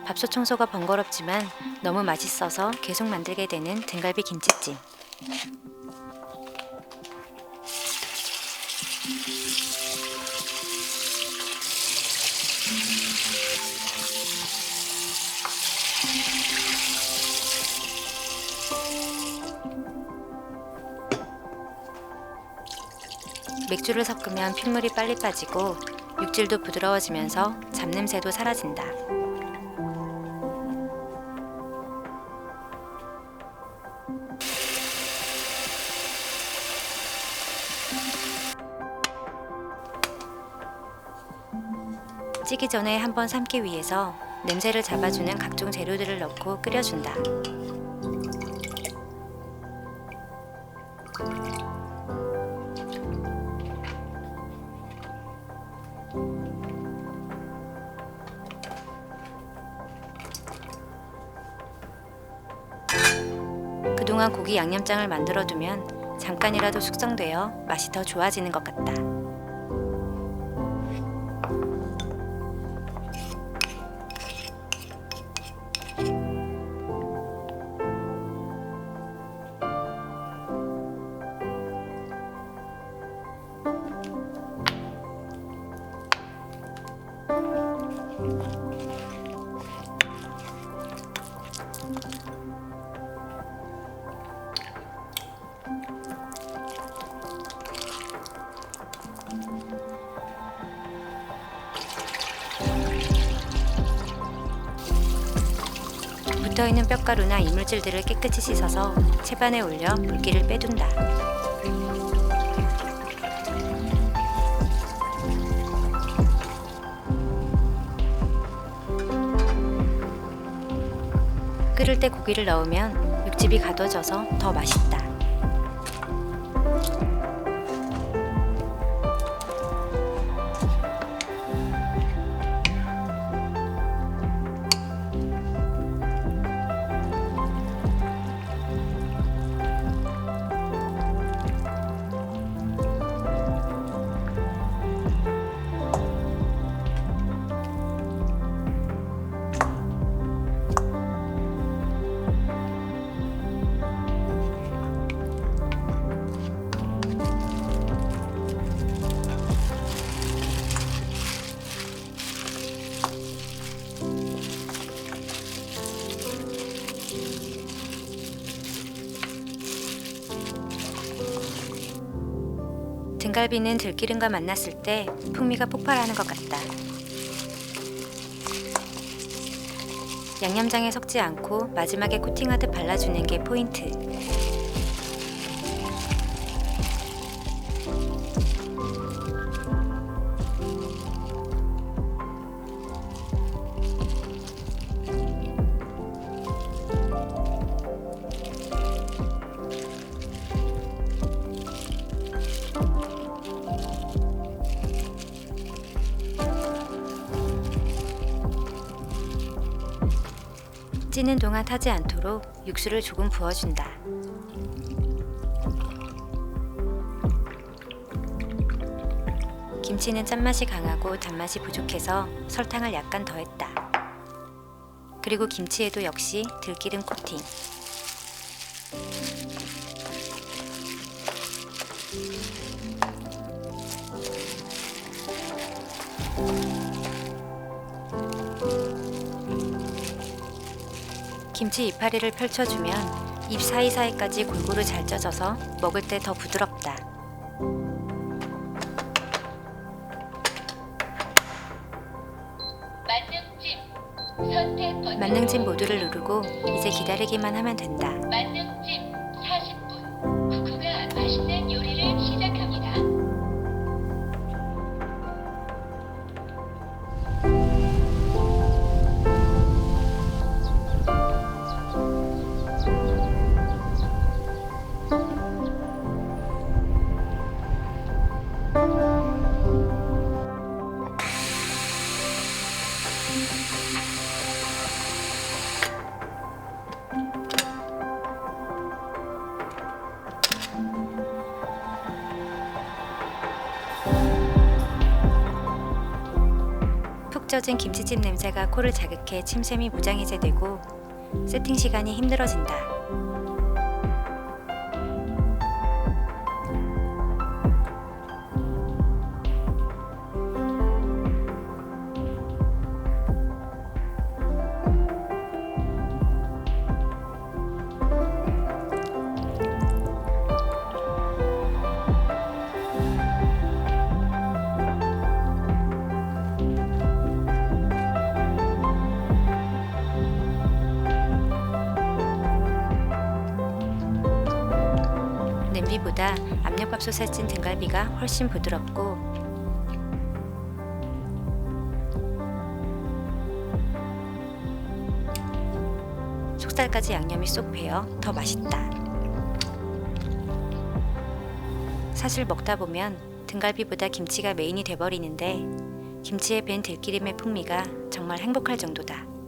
밥솥 청소가 번거롭지만 너무 맛있어서 계속 만들게 되는 등갈비 김치찜. 맥주를 섞으면 핏물이 빨리 빠지고 육질도 부드러워지면서 잡냄새도 사라진다. 찌기 전에 한번 삶기 위해서 냄새를 잡아주는 각종 재료들을 넣고 끓여준다. 그동안 고기 양념장을 만들어두면 잠깐이라도 숙성되어 맛이 더 좋아지는 것 같다. 붙어있는 뼈가루나 이물질들을 깨끗이 씻어서 채반에 올려 물기를 빼둔다. 끓을 때 고기를 넣으면 육즙이 가둬져서 더 맛있다. 등갈비는 들기름과 만났을 때 풍미가 폭발하는 것 같다. 양념장에 섞지 않고 마지막에 코팅하듯 발라주는 게 포인트. 찌는 동안 타지 않도록 육수를 조금 부어준다. 김치는 짠맛이 강하고 단맛이 부족해서 설탕을 약간 더했다. 그리고 김치에도 역시 들기름 코팅. 김치 이파리를 펼쳐주면 입 사이사이까지 골고루 잘 쪄져서 먹을 때 더 부드럽다. 만능찜 모드를 누르고 이제 기다리기만 하면 된다. 만능찜 40분. 쿠쿠가 맛있는 요리를 시작합니다. 흐드러진 김치찜 냄새가 코를 자극해 침샘이 무장해제 되고 세팅 시간이 힘들어진다. 냄비보다 압력밥솥에 찐 등갈비가 훨씬 부드럽고 속살까지 양념이 쏙 배어 더 맛있다. 사실 먹다 보면 등갈비보다 김치가 메인이 돼버리는데 김치에 밴 들기름의 풍미가 정말 행복할 정도다.